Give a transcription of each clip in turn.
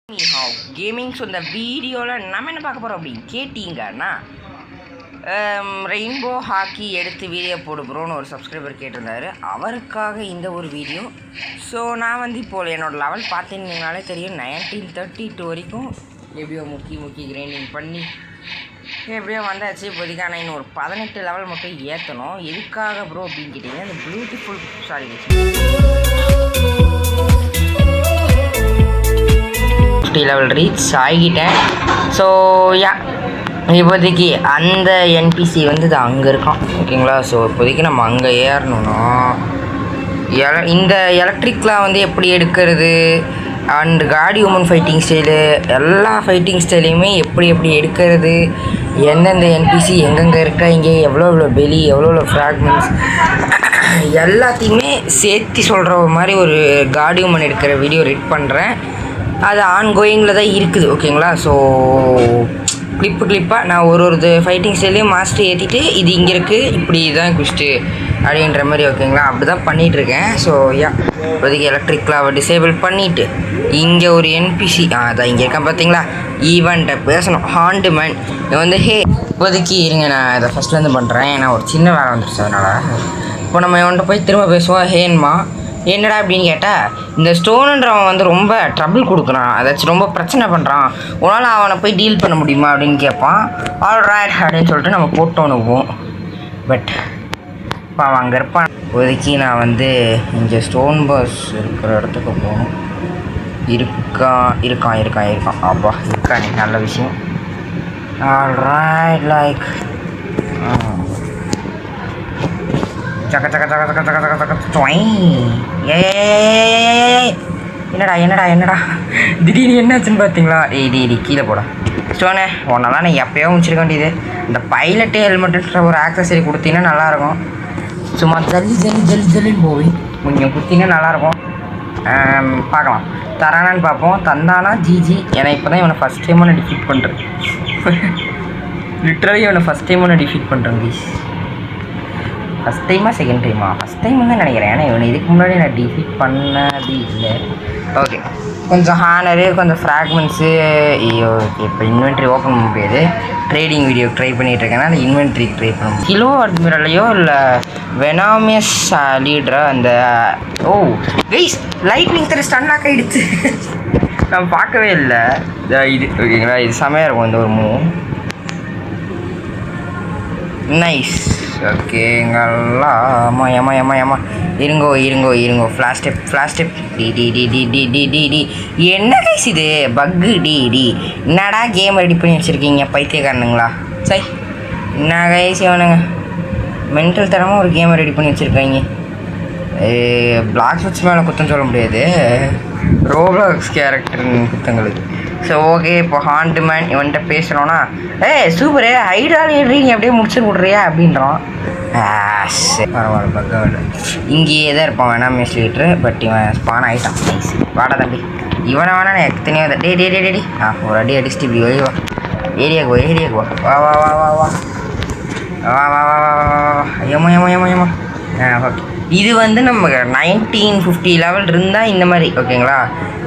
Gaming. So இந்த வீடியோவில் நம்ம என்ன பார்க்க போகிறோம் அப்படின்னு கேட்டிங்கன்னா, ரெயின்போ ஹாக்கி எடுத்து வீடியோ போடு ப்ரோன்னு ஒரு சப்ஸ்கிரைபர் கேட்டிருந்தாரு. அவருக்காக இந்த ஒரு வீடியோ. ஸோ நான் வந்து இப்போது என்னோடய லெவல் பார்த்தீங்கன்னாலே தெரியும், 1932 வரைக்கும் எப்படியோ முக்கி கிரைண்டிங் பண்ணி எப்படியோ வந்தாச்சு. இப்போதைக்கு ஆனால் இன்னும் ஒரு 18 லெவல் மட்டும் ஏற்றணும். எதுக்காக ப்ரோ அப்படின்னு கேட்டிங்கன்னா, இந்த பியூட்டிஃபுல் லெவல் ரீச் ஆகிட்டேன். ஸோ யா, இப்போதைக்கு அந்த என்பிசி வந்து இது அங்கே இருக்கான், ஓகேங்களா. ஸோ இப்போதைக்கு நம்ம அங்கே ஏறணும்னா இந்த எலக்ட்ரிக்லாம் வந்து எப்படி எடுக்கிறது அண்ட் காடி உமன் ஃபைட்டிங் ஸ்டைலு, எல்லா ஃபைட்டிங் ஸ்டைலையுமே எப்படி எடுக்கிறது, எந்தெந்த என்பிசி எங்கெங்கே இருக்கா, இங்கே எவ்வளோ பெலி, எவ்வளோ ஃப்ராக்மெண்ட்ஸ், எல்லாத்தையுமே சேர்த்து சொல்கிற மாதிரி ஒரு காடி உமன் எடுக்கிற வீடியோ ரெட் பண்ணுறேன். அது ஆன்கோயிங்கில் தான் இருக்குது, ஓகேங்களா. ஸோ கிளிப்பாக நான் ஒரு ஃபைட்டிங் ஸ்டைலையும் மாஸ்டர் ஏற்றிட்டு இது இங்கே இருக்குது, இப்படி தான் குஸ்ட்டு அப்படின்ற மாதிரி, ஓகேங்களா. அப்படி தான் பண்ணிகிட்ருக்கேன். ஸோ யா, இப்போதைக்கு எலக்ட்ரிக்லாம் டிசேபிள் பண்ணிவிட்டு இங்கே ஒரு என்பிசி அதான் இங்கே இருக்கேன் பார்த்தீங்களா, ஈவெண்ட்டை பேசணும். ஹாண்டுமேன் வந்து இப்போதைக்கு இருங்க, நான் இதை ஃபஸ்ட்லேருந்து பண்ணுறேன். ஏன்னா ஒரு சின்ன வேலை வந்துருச்சு, அதனால் இப்போ நம்ம இவன்கிட்ட போய் திரும்ப பேசுவோம். ஹேன்மா என்னடா அப்படின்னு கேட்டால், இந்த ஸ்டோனுன்றவன் வந்து ரொம்ப ட்ரபிள் கொடுக்குறான், அதாச்சும் ரொம்ப பிரச்சனை பண்ணுறான், உன்னால் அவனை போய் டீல் பண்ண முடியுமா அப்படின்னு கேட்பான். ஆல்ரைட் அப்படின்னு சொல்லிட்டு நம்ம போட்டோன்னுவோம். பட் இப்போ அவன் அங்கே இருப்பான். இப்போதைக்கு நான் வந்து இங்கே ஸ்டோன் பாஸ் இருக்கிற இடத்துக்கு போகணும். இருக்கான் அப்பா இருக்கான், நல்ல விஷயம். ஆல்ரைட், லைக் என்னடா திடீர்னு என்னாச்சுன்னு பார்த்தீங்களா? ஏய் கீழே போட ஸ்டோனே, உன்னெல்லாம் நான் எப்போயோ முடிச்சிருக்க வேண்டியது. இந்த பைலட்டு ஹெல்மெட்டுன்ற ஒரு ஆக்சசரி கொடுத்தீங்கன்னா நல்லாயிருக்கும். சும்மா ஜல்லி போய் கொஞ்சம் கொடுத்தீங்கன்னா நல்லாயிருக்கும். பார்க்கலாம், தரானான்னு பார்ப்போம். தந்தானா ஜிஜி. ஏன்னா இப்போ தான் இவனை ஃபஸ்ட் டைமாக நான் டிஃபீட் பண்ணுறேன். லிட்ரலி இவனை ஃபஸ்ட் டைமாக நான் டிஃபீட் பண்ணுறேன் ப்ளீஸ். ஃபஸ்ட் டைமா செகண்ட் டைமா? ஃபஸ்ட் டைம் தான் நினைக்கிறேன். ஏன்னா இவனை இதுக்கு முன்னாடி நான் டிஃபீட் பண்ணது இல்லை. ஓகே, கொஞ்சம் ஹானரு, கொஞ்சம் ஃப்ராக்மெண்ட்ஸு. ஐயோ, இப்போ இன்வென்ட்ரி ஓப்பன் பண்ண முடியாது. ட்ரேடிங் வீடியோ ட்ரை பண்ணிகிட்ருக்கேன்னா அந்த இன்வென்ட்ரிக்கு ட்ரை பண்ணணும். கிலோ அட்மிரலையோ இல்லை வெனாமியஸ் லீடரா அந்த கைஸ் லைட்னிங் தர ஸ்டன்னாக ஆகிடுச்சு. நான் பார்க்கவே இல்லை இது, ஓகேங்களா. இது செமையாக இருக்கும் இந்த ஒரு மூவ். நைஸ், ஓகேங்களா. ஏமா இருங்கோ. ஃப்ளாஷ் ஸ்டெப் டி. என்ன கைஸ் இது பக்கு டி. என்னடா கேம் ரெடி பண்ணி வச்சுருக்கீங்க பைத்தியக்காரனுங்களா? சை, என்ன கைஸ் இவனுங்க மென்டல் தரமாக ஒரு கேமை ரெடி பண்ணி வச்சுருக்காங்க. பிளாக் ஸ்விட்ச் மேலே குத்தம் சொல்ல முடியாது, ரோப்ளாக்ஸ் கேரக்டர் குத்தங்களுக்கு. ஸோ ஓகே, இப்போ ஹாண்டுமேன் இவன்கிட்ட பேசுகிறோன்னா, சூப்பரு ஹைட்ரால் ஏறி அப்படியே முடிச்சு விட்றியா அப்படின்றான். பரவாயில்ல, பரவாயில்ல. இங்கேயே தான் இருப்பான் வேணாமே ஸ்லீட்ரு. பட் இவன் ஸ்பான் ஆகிட்டான். நைஸ், வாடா தம்பி. இவனை வேணா நான் எத்தனையோ டே ஒரு அடி அடிச்சுட்டு இப்படி வா, ஏரியாவுக்கு வா. ஏமா. ஓகே, இது வந்து நம்ம 1950 லெவல் இருந்தால் இந்த மாதிரி, ஓகேங்களா.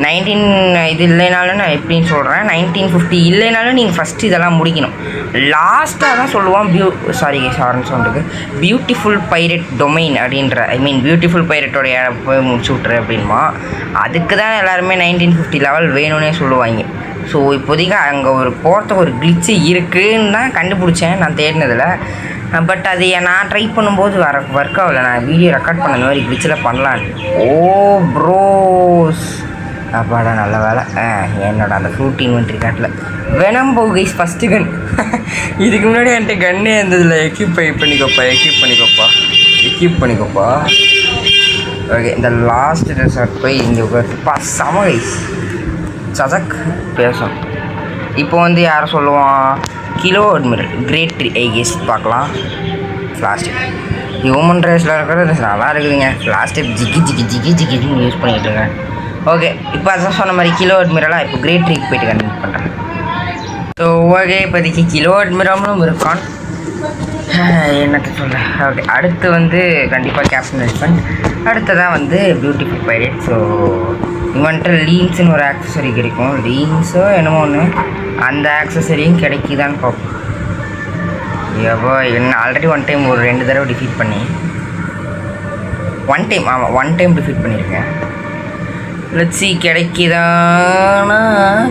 19 இது இல்லைனாலும் நான் எப்படின்னு சொல்கிறேன், 1950 இல்லைனாலும் நீங்கள் ஃபஸ்ட்டு இதெல்லாம் முடிக்கணும். லாஸ்ட்டாக தான் சொல்லுவான் சாரின்னு சொல்கிறதுக்கு பியூட்டிஃபுல் பைரட் டொமைன் அப்படின்ற, பியூட்டிஃபுல் பைரட்டோடைய போய் முடிச்சு விட்ரு அப்படின்மா. அதுக்கு தான் எல்லாருமே 1950 லெவல் வேணும்னே சொல்லுவாங்க. ஸோ இப்போதைக்கு அங்கே ஒரு போகிறதுக்கு ஒரு கிளிச்சு இருக்குதுன்னு தான் கண்டுபிடிச்சேன் நான் தேடினதில். பட் அது நான் ட்ரை பண்ணும்போது ஒர்க் ஆகலை. நான் வீடியோ ரெக்கார்ட் பண்ண மாதிரி கிளிச்சில் பண்ணலான்னு. ப்ரோஸ் அப்பாடா, நல்ல வேலை. என்னோட அந்த ஃப்ரூட் இன்வென்ட்ரி காட்டில் வேணாம் கைஸ் ஃபஸ்ட்டு கன். இதுக்கு முன்னாடி என்கிட்ட கன்னே இருந்ததில்ல. எக்யூப் பண்ணிக்கோப்பா. ஓகே, இந்த லாஸ்ட் ரெசார்ட் போய் இங்கே உட்காருப்பா. செம கைஸ், சதக் பேசும். இப்போ வந்து யாரை சொல்லுவான், கிலோ அட்மிரல் கிரேட் 3 ஐகேஸ் பார்க்கலாம். ஃப்ளாஸ்டிக் ஹியூமன் ரேஸில் இருக்கிறது நல்லா இருக்குதுங்க. ஃப்ளாஸ்டிக் ஜிக்கின்னு யூஸ் பண்ணிகிட்டு இருக்கேன். ஓகே, இப்போ அதான் சொன்ன மாதிரி கிலோ அட்மிரலாக இப்போ கிரேட் 3க்கு போய்ட்டு கண்டினியூ பண்ணுறேன். ஸோ ஓகே, இப்போதைக்கு கிலோ அட்மிரலும் இருக்கான். என்னத்த சொல்ல. ஓகே, அடுத்து வந்து கண்டிப்பாக கேப்டன் எலிஃபண்ட், அடுத்ததான் வந்து பியூட்டிஃபுல் பைரட். ஸோ இவன்ட்டு லீன்ஸ்னு ஒரு ஆக்சசரி கிடைக்கும், லீன்ஸோ என்னமோ ஒன்று, அந்த ஆக்சசரியும் கிடைக்குதான்னு பார்ப்போம். எவ்வளோ என்ன ஆல்ரெடி ஒன் டைம் ஒரு 2 தடவை டிஃபீட் பண்ணி, ஒன் டைம் டிஃபீட் பண்ணியிருக்கேன். லட்சி கிடைக்கிறதா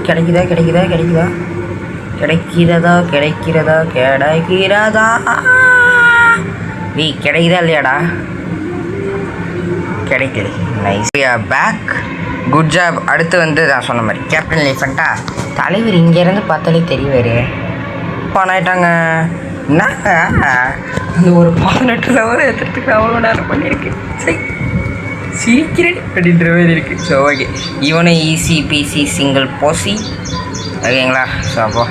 கிடைக்குதா இல்லையாடா? கிடைக்கல. Nice, back, good job. அடுத்து வந்து நான் சொன்ன மாதிரி கேப்டன் எலிஃபண்ட்டா தலைவர் இங்கேருந்து பார்த்தாலே தெரிவார். ஆயிட்டாங்க. என்னங்க அந்த ஒரு 18 லெவல் எத்துறதுக்கு அவ்வளோ நேரம் பண்ணியிருக்கு. சரி, சிரிக்கிறேன் அப்படின்ற மாதிரி இருக்குது. ஸோ ஓகே, இவனு ஈசி பிசி சிங்கிள் போசி. ஓகேங்களா? ஸோ அப்போ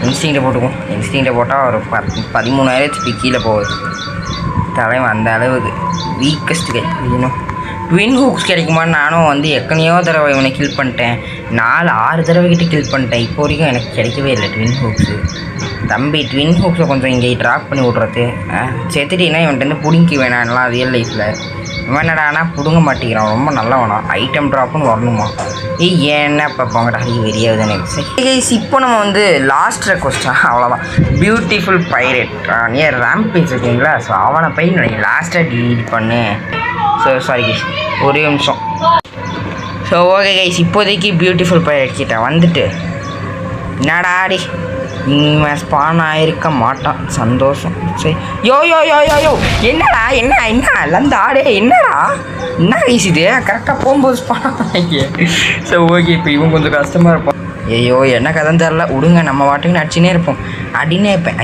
இன்ஸ்டிங்கை போட்டுக்கும். இன்ஸ்டிங்கை போட்டால் ஒரு 13,000 கீழே போகுது. தலைவன் அந்த அளவுக்கு வீக்கஸ்ட் கை. இன்னும் ட்வின் ஹூக்ஸ் கிடைக்குமான்னு நானும் வந்து எத்தனையோ தடவை இவனை கில் பண்ணிட்டேன். 4-6 தடவை கிட்ட கில் பண்ணிட்டேன். இப்போ வரைக்கும் எனக்கு கிடைக்கவே இல்லை ட்வின் ஹூக்ஸு. தம்பி, ட்வின் ஹூக்ஸை கொஞ்சம் இங்கே ட்ராப் பண்ணி விட்றது. செத்துட்டீங்கன்னா இவன்ட்டு வந்து பிடிங்கி வேணாம்லாம் ரியல் லைஃப்பில். இவனடானா பிடுங்க மாட்டேங்கிறான், ரொம்ப நல்லவனா. ஐட்டம் ட்ராப்னு வரணுமா? ஏன்னா இப்போ போங்கடா, வெறியாவது எனக்கு. சரி, இப்போ நம்ம வந்து லாஸ்ட் ரெக்வஸ்டா, அவ்வளோதான். பியூட்டிஃபுல் பைரட் நியர் ரேம்பேஜ் இருக்கீங்களா? ஸோ அவனை போய் லாஸ்ட்டாக டீட் பண்ணு. ஸோ சாரி கைஸ், ஒரே நிமிஷம். ஸோ ஓகே கைஸ், இப்போதைக்கு பியூட்டிஃபுல் பைரட் கிட்ட வந்துட்டு என்னடாடி இவன் ஸ்பான் ஆகிருக்க மாட்டான். சந்தோஷம். சரி, யோ யோ யோ யோ யோ என்னடா என்ன லந்தாடே, என்னடா என்ன கைஸ் இது? கரெக்டாக போகும்போது ஸ்பான் ஆகி. ஸோ ஓகே, இப்போ இவன் கொஞ்சம் கஷ்டமாக இருப்பான். ஐயோ என்ன கதைன்னு தெரில, விடுங்க. நம்ம வாட்டுக்குன்னு அடிச்சுனே இருப்போம். அச்சினே இருப்பேன்.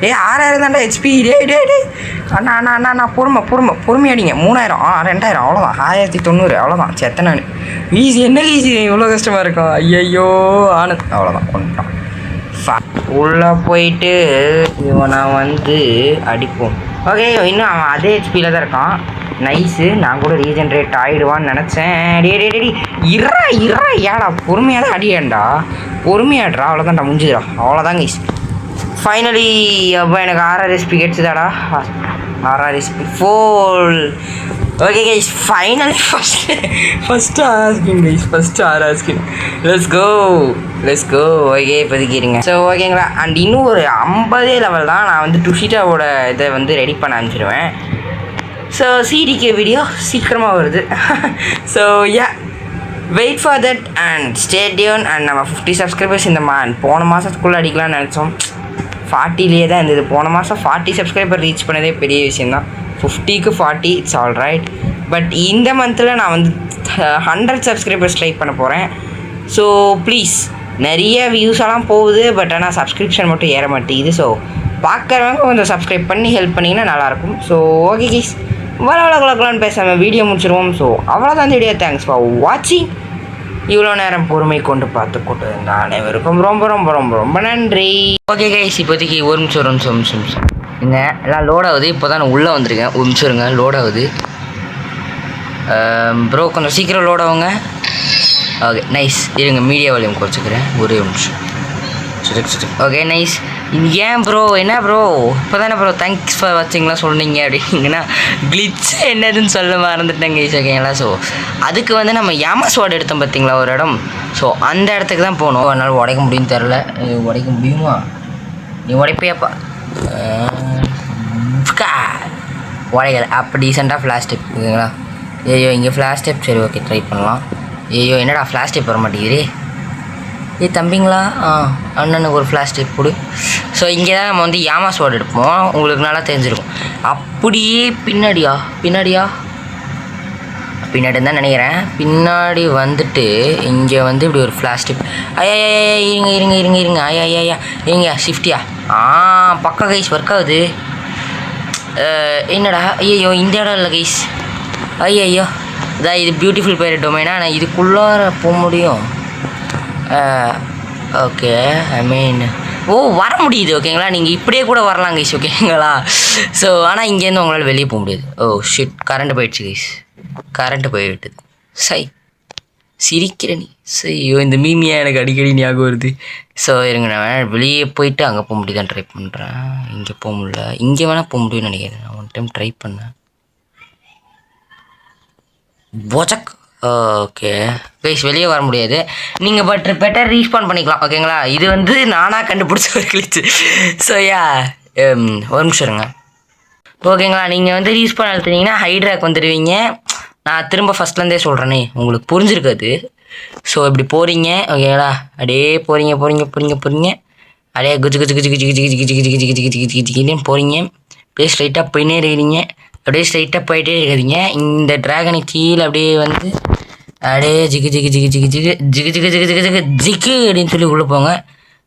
6000 தான்டா ஹெச்பி. டே அண்ணா பொறுமை அடிங்க. 3000 2000 அவ்வளோதான். 1090 அவ்வளோதான். செத்த நான் ஈஸி. என்ன ஈஸி இவ்வளோ கஷ்டமாக இருக்கும்? ஐயோ ஆனது அவ்வளோதான், கொண்டுட்டான். உள்ளே போயிட்டு இவனை வந்து அடிப்போம். ஓகே, இன்னும் அவன் அதே ஹெச்பியில் தான் இருக்கான். நைஸு. நான் கூட ரீஜென்ரேட் ஆகிடுவான்னு நினச்சேன். டே இரா ஏடா, பொறுமையாக தான் அடியேன்டா, பொறுமையாடுறா. அவ்வளோதான்டா, முடிஞ்சுதுடா. அவ்வளோதான் கைஸ். ஃபைனலி அப்போ எனக்கு RRSP கிடச்சிதாடா. RRSP ஃபோல். Okay guys, finally first RR skin. Let's go. Okay, இப்போதைக்கு இருங்க. ஸோ ஓகேங்களா, அண்ட் இன்னும் ஒரு 50 லெவல் தான். நான் வந்து டுஷிட்டாவோட இதை வந்து ரெடி பண்ண அனுப்பிச்சிடுவேன். ஸோ சிடிகே வீடியோ சீக்கிரமாக வருது. So wait for that and stay tune. And நம்ம 50 சப்ஸ்கிரைபர்ஸ் இந்த போன மாதத்துக்குள்ளே அடிக்கலாம்னு நினச்சோம். 40லேயே தான் இருந்தது. போன மாதம் 40 சப்ஸ்கிரைபர் ரீச் பண்ணதே பெரிய விஷயந்தான். 50க்கு 40 இட்ஸ் ஆல் ரைட். பட் இந்த மந்தில் நான் வந்து 100 சப்ஸ்கிரைபர்ஸ் ட்ரை பண்ண போகிறேன். ஸோ ப்ளீஸ், நிறைய வியூஸெல்லாம் போகுது, பட் ஆனால் சப்ஸ்கிரிப்ஷன் மட்டும் ஏற மாட்டேங்குது. ஸோ பார்க்குறவங்க கொஞ்சம் சப்ஸ்கிரைப் பண்ணி ஹெல்ப் பண்ணிங்கன்னா நல்லாயிருக்கும். ஸோ ஓகே கைஸ், வளவளக்கலான்னு பேசாமல் வீடியோ முடிச்சிருவோம். ஸோ அவ்வளோதான் இந்த வீடியோ. தேங்க்ஸ் ஃபார் வாட்சிங். இவ்வளோ நேரம் பொறுமை கொண்டு பார்த்து கொண்டு இருந்த அனைவருக்கும் ரொம்ப ரொம்ப ரொம்ப ரொம்ப நன்றி. ஓகே கைஸ், இப்போதைக்கு ஒரு நிமிஷம் இங்க எல்லாம் லோட் ஆகுது. இப்போ தான் நான் உள்ளே வந்திருக்கேன். ஒரு நிமிஷம் இருங்க, லோட் ஆகுது. ப்ரோ கொஞ்சம் சீக்கிரம் லோட் ஆகுங்க. ஓகே நைஸ், இருங்க மீடியா வால்யூம் குறைச்சிக்கிறேன். ஒரே நிமிஷம். Okay nice. ஏன் ப்ரோ, என்ன ப்ரோ இப்போ தானே ப்ரோ தேங்க்ஸ் ஃபார் வாட்சிங்லாம் சொன்னீங்க அப்படிங்கன்னா கிளிட்ச் என்னதுன்னு சொல்ல மறந்துட்டேன் கைஸ். ஓகேங்களா? ஸோ அதுக்கு வந்து நம்ம யாமாஸ்வாட் எடுத்தோம் பார்த்தீங்களா ஒரு இடம். ஸோ அந்த இடத்துக்கு தான் போகணும். அதனால் உடைக்க முடியும்னு தெரில. உடைக்க முடியுமா? நீ உடைப்பியாப்பா? உடைக்கல. அப்போ டீசெண்டாக ஃப்ளாஷ் ஸ்டெப். ஓகேங்களா? ஐயோ இங்கே ஃப்ளாஷ் ஸ்டெப். சரி ஓகே, ட்ரை பண்ணலாம். ஐயோ என்னடா ஃப்ளாஷ் ஸ்டெப் வர மாட்டேங்குது. தம்பிங்களா, அண்ணனுக்கு ஒரு ஃப்ளாஷ் டேப் கொடு. ஸோ இங்கே தான் நம்ம வந்து யாமாஸ்வாட் எடுப்போம். உங்களுக்கு நல்லா தெரிஞ்சிருக்கும். அப்படியே பின்னாடி தான் நினைக்கிறேன். பின்னாடி வந்துட்டு இங்கே வந்து இப்படி ஒரு ஃப்ளாஷ் டேப். இருங்க ஐயா இருங்க. ஷிஃப்டியா? பக்கம் கைஸ் ஒர்க் ஆகுது. என்னடா ஐயோ இந்த இடம் இல்லை கைஸ். ஐயோ இதான் இது பியூட்டிஃபுல் பைரட் டொமைனா. நான் இதுக்குள்ளார போக முடியும். ஓகே, ஐ மீன் வர முடியுது. ஓகேங்களா? நீங்கள் இப்படியே கூட வரலாம் கைஸ். ஓகேங்களா? ஸோ ஆனால் இங்கேருந்து உங்களால் வெளியே போக முடியாது. ஷிட், கரண்ட் போயிடுச்சு கைஸ். கரண்ட்டு போய்விட்டது. சிரிக்கிற நீ ஐயோ இந்த மீமியா எனக்கு அடிக்கடி ஞாபகம் வருது. ஸோ இருங்க நான் வெளியே போயிட்டு அங்கே போக முடியுதான் ட்ரை பண்ணுறேன். இங்கே போக முடியல, இங்கே வேணால் போக முடியும்னு நினைக்கிறேன். நான் ஒன் டைம் ட்ரை பண்ணேன். போச்சக் ஓகே கைஸ், வெளியே வர முடியாது நீங்கள், பட் பெட்டர் ரீஸ்பான் பண்ணிக்கலாம் ஓகேங்களா. இது வந்து நானாக கண்டுபிடிச்ச ஒரு கிளிச்சு. ஸோ யா ஒரு நிமிஷம் இருங்க ஓகேங்களா. நீங்கள் வந்து ரீஸ்பான் அழுத்துனீங்கன்னா ஹைட்ராக் வந்துடுவீங்க. நான் திரும்ப ஃபஸ்ட்லேருந்தே சொல்கிறேனே, உங்களுக்கு புரிஞ்சிருக்காது. ஸோ இப்படி போகிறீங்க ஓகேங்களா, அப்படியே போகிறீங்க அப்படியே குஜு குஜு குஜு குஜு குஜு குஜு குஜு குஜு குஜு குஜு குஜு குஜுன்னு போகிறீங்க. அப்படியே ஸ்ட்ரைட்டாக போயினே இருக்கிறீங்க, அப்படியே ஸ்ட்ரைட்டாக போயிட்டே இருக்கிறீங்க. இந்த ட்ராகனுக்கு கீழே அப்படியே வந்து அப்படியே ஜிகு ஜிகு ஜிகு ஜிகு ஜிகு ஜிகு ஜிகு ஜிகு ஜிகு ஜிகு ஜிக்கு அப்படின்னு சொல்லி உள்ளே போங்க.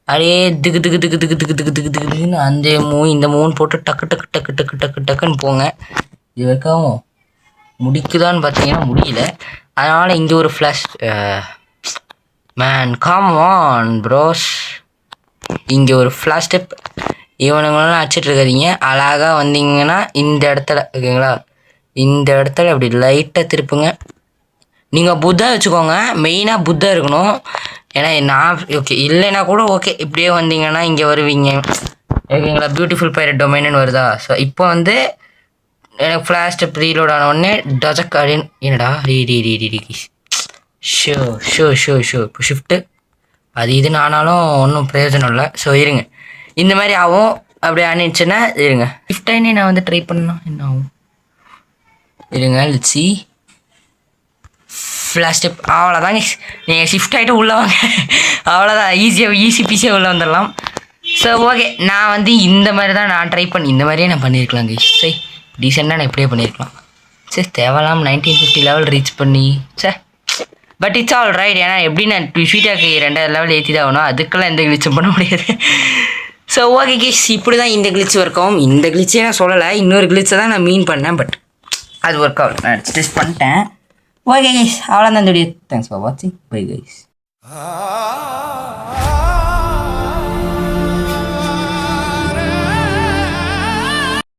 அப்படியே திக்கு திக்கு திக்கு திக்கு திக்கு திக்கு திக்கு திக்குன்னு அந்த இந்த மூணு போட்டு டக்கு டக்கு டக்கு டக்கு டக்கு டக்குன்னு போங்க. இது வைக்கவும் முடிக்குதான்னு பார்த்தீங்கன்னா முடியல. அதனால் இங்கே ஒரு flash man come on bros, இங்கே ஒரு ஃப்ளாஷ் ஸ்டெப். இவனுங்களெலாம் அடிச்சிட்டு இருக்காதீங்க, அழகாக வந்தீங்கன்னா இந்த இடத்துல ஓகேங்களா, இந்த இடத்துல அப்படி லைட்டாக திருப்புங்க. நீங்கள் புத்தா வச்சுக்கோங்க, மெயினாக புத்தா இருக்கணும். ஏன்னா நான் ஓகே இல்லைன்னா கூட ஓகே, இப்படியே வந்தீங்கன்னா இங்கே வருவீங்க ஓகேங்களா. பியூட்டிஃபுல் பைரட் டொமைன்னு வருதா. ஸோ இப்போ வந்து எனக்கு ஃப்ளாஷ் ஸ்டெப் ரீலோட் ஆன உடனே டஜக் அப்படின்னு என்னடா ஷோ இப்போ ஷிஃப்ட்டு அது இதுன்னு ஆனாலும் ஒன்றும் பிரயோஜனம் இல்லை. ஸோ இருங்க இந்த மாதிரி ஆகும். அப்படி ஆனிச்சுன்னா இருங்க ஷிஃப்ட் ஆகினே நான் வந்து ட்ரை பண்ணலாம் என்ன ஆகும். இருங்க லிட்ஸி ஃப்ளாஷ் ஸ்டெப் அவ்வளோதாங்க. நீங்கள் ஷிஃப்ட் ஆகிட்டு உள்ளே வாங்க, அவ்வளோதான். ஈஸி பீஸியாக உள்ளே வந்துடலாம். ஸோ ஓகே, நான் வந்து இந்த மாதிரி தான் நான் ட்ரை பண்ணி இந்த மாதிரியே நான் பண்ணியிருக்கலாங்க. சரி டீசெண்டாக நான் இப்படியே பண்ணியிருக்கலாம். சரி தேவலாம் 1950 லெவல் ரீச் பண்ணி sir, but it's all right. ஏன்னா எப்படி நான் ஸ்வீட்டாக்கு 2000 லெவல் ஏற்றி தான் ஆகணும், அதுக்கெல்லாம் எந்த கிளிச்சும் பண்ண முடியாது. ஸோ ஓகே கேஸ், இப்படி தான் இந்த கிளிச் ஒர்க் ஆகும். இந்த கிளிச்சே நான் சொல்லலை, இன்னொரு கிளிச்சை தான் நான் மீன் பண்ணேன், பட் அது ஒர்க் ஆகும். நான் டெஸ்ட் பண்ணிட்டேன். ஓகே கேஸ், அவ்வளோதான் இந்த வீடியோ. தேங்க்ஸ் ஃபார் வாட்சிங். Bye guys.